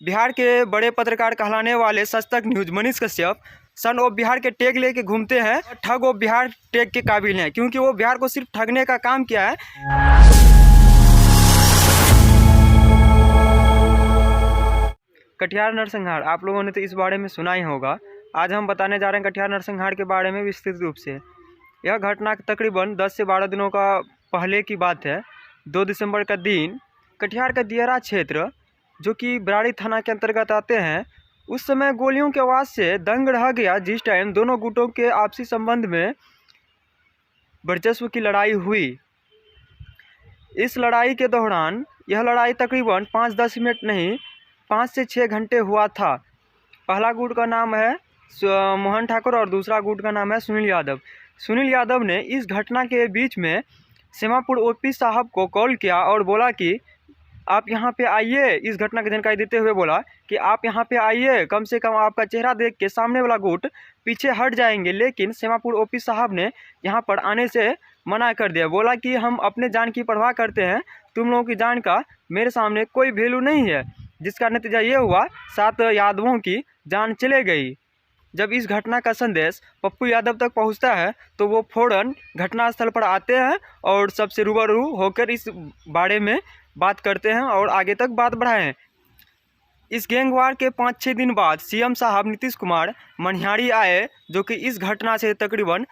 बिहार के बड़े पत्रकार कहलाने वाले सच तक news Manish Kashyap son of Bihar के टैग लेके घूमते हैं। ठग ऑफ बिहार टैग के काबिल हैं, क्योंकि वो बिहार को सिर्फ ठगने का काम किया है। कटिहार नरसंहार, आप लोगों ने तो इस बारे में सुना ही होगा। आज हम बताने जा रहे हैं कटिहार नरसंहार के बारे में विस्तृत रूप से। यह घटना तकरीबन 10 से 12 दिनों का पहले की बात है। 2 दिसंबर का दिन कटिहार का दियरा क्षेत्र, जो कि बराड़ी थाना के अंतर्गत आते हैं, उस समय गोलियों की आवाज़ से दंग रह गया। जिस टाइम दोनों गुटों के आपसी संबंध में वर्चस्व की लड़ाई हुई। इस लड़ाई के दौरान यह लड़ाई तकरीबन 5-10 मिनट नहीं 5 से 6 घंटे हुआ था। पहला गुट का नाम है मोहन ठाकुर और दूसरा गुट का नाम है सुनील यादव। सुनील यादव ने इस घटना के बीच में सेमापुर ओपी साहब को कॉल किया और बोला कि आप यहाँ पे आइए। इस घटना की जानकारी देते हुए बोला कि आप यहाँ पे आइए, कम से कम आपका चेहरा देख के सामने वाला गुट पीछे हट जाएंगे। लेकिन सेमापुर ओपी साहब ने यहाँ पर आने से मना कर दिया। बोला कि हम अपने जान की परवाह करते हैं, तुम लोगों की जान का मेरे सामने कोई वैल्यू नहीं है। जिसका नतीजा ये हुआ 7 यादवों की जान चले गई। जब इस घटना का संदेश पप्पू यादव तक पहुंचता है तो वो फौरन घटनास्थल पर आते हैं और सबसे रूबरू होकर इस बारे में बात करते हैं और आगे तक बात बढ़ाएं। इस गैंगवार के 5-6 दिन बाद सीएम साहब नीतीश कुमार मनिहारी आए, जो कि इस घटना से तकरीबन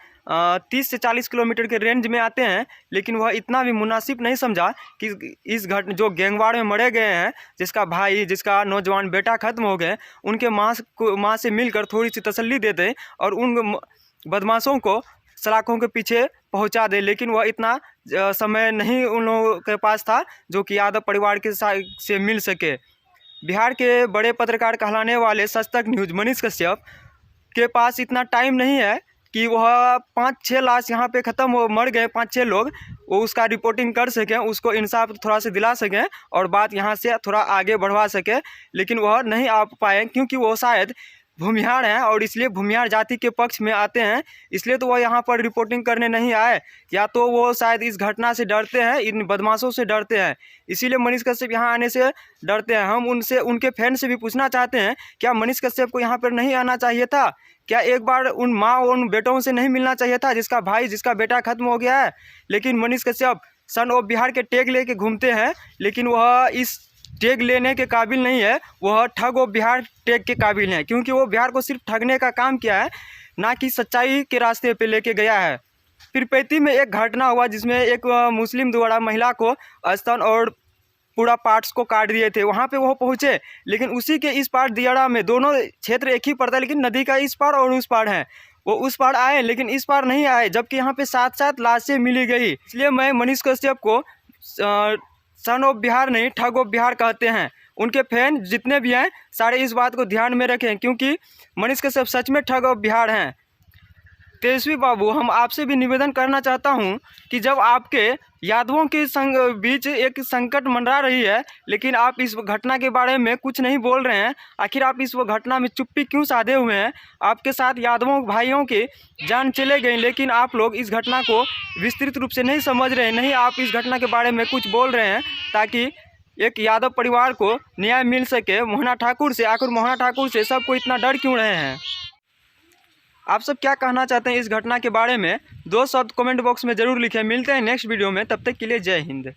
30 से 40 किलोमीटर के रेंज में आते हैं। लेकिन वह इतना भी मुनासिब नहीं समझा कि इस जो गैंगवार में मरे गए हैं, जिसका भाई, जिसका नौजवान बेटा खत्म हो गए, उनके माँ से मिलकर थोड़ी सी तसल्ली दे दें और उन बदमाशों को सलाखों के पीछे पहुंचा दे। लेकिन वह इतना समय नहीं उन लोगों के पास था जो कि यादव परिवार के से मिल सके। बिहार के बड़े पत्रकार कहलाने वाले सच तक न्यूज मनीष कश्यप के पास इतना टाइम नहीं है कि वह 5-6 लाश यहाँ पे ख़त्म हो मर गए 5-6 लोग, वो उसका रिपोर्टिंग कर सकें, उसको इंसाफ थोड़ा सा दिला सकें और बात यहाँ से थोड़ा आगे बढ़वा सके। लेकिन वह नहीं आ पाए क्योंकि वो शायद भूमिहार हैं और इसलिए भूमिहार जाति के पक्ष में आते हैं, इसलिए तो वह यहाँ पर रिपोर्टिंग करने नहीं आए। या तो वो शायद इस घटना से डरते हैं, इन बदमाशों से डरते हैं, इसीलिए मनीष कश्यप यहाँ आने से डरते हैं। हम उनसे, उनके फैन से भी पूछना चाहते हैं, क्या मनीष कश्यप को यहाँ पर नहीं आना चाहिए था? क्या एक बार उन माँ और उन बेटों से नहीं मिलना चाहिए था जिसका भाई, जिसका बेटा खत्म हो गया है? लेकिन मनीष कश्यप सन ऑफ बिहार के टैग लेके घूमते हैं, लेकिन वह इस टैग लेने के काबिल नहीं है। वह ठग ऑफ बिहार टैग के काबिल हैं, क्योंकि वो बिहार को सिर्फ ठगने का काम किया है, ना कि सच्चाई के रास्ते पे लेके गया है। पीरपैंती में एक घटना हुआ जिसमें एक मुस्लिम द्वारा महिला को स्तन और पूरा पार्ट्स को काट दिए थे। वहाँ पे वो पहुँचे, लेकिन उसी के इस पार दियारा में दोनों क्षेत्र एक ही पड़ता है, लेकिन नदी का इस पार और उस पार है। वो उस पार आए लेकिन इस पार नहीं आए, जबकि यहाँ पे 7-7 लाशें मिली गई। इसलिए मैं मनीष कश्यप को सन ऑफ बिहार नहीं, ठग ऑफ बिहार कहते हैं। उनके फैन जितने भी हैं सारे इस बात को ध्यान में रखें, क्योंकि मनीष कश्यप सच में ठग ऑफ बिहार हैं। तेजस्वी बाबू, हम आपसे भी निवेदन करना चाहता हूं कि जब आपके यादवों के बीच एक संकट मंडरा रही है, लेकिन आप इस घटना के बारे में कुछ नहीं बोल रहे हैं, आखिर आप इस घटना में चुप्पी क्यों साधे हुए हैं? आपके साथ यादवों भाइयों की जान चले गई, लेकिन आप लोग इस घटना को विस्तृत रूप से नहीं समझ रहे हैं, नहीं आप इस घटना के बारे में कुछ बोल रहे हैं ताकि एक यादव परिवार को न्याय मिल सके। मोहना ठाकुर से, आखिर मोहना ठाकुर से सबको इतना डर क्यों रहे हैं? आप सब क्या कहना चाहते हैं इस घटना के बारे में? 2 शब्द कमेंट बॉक्स में ज़रूर लिखें। मिलते हैं नेक्स्ट वीडियो में, तब तक के लिए जय हिंद।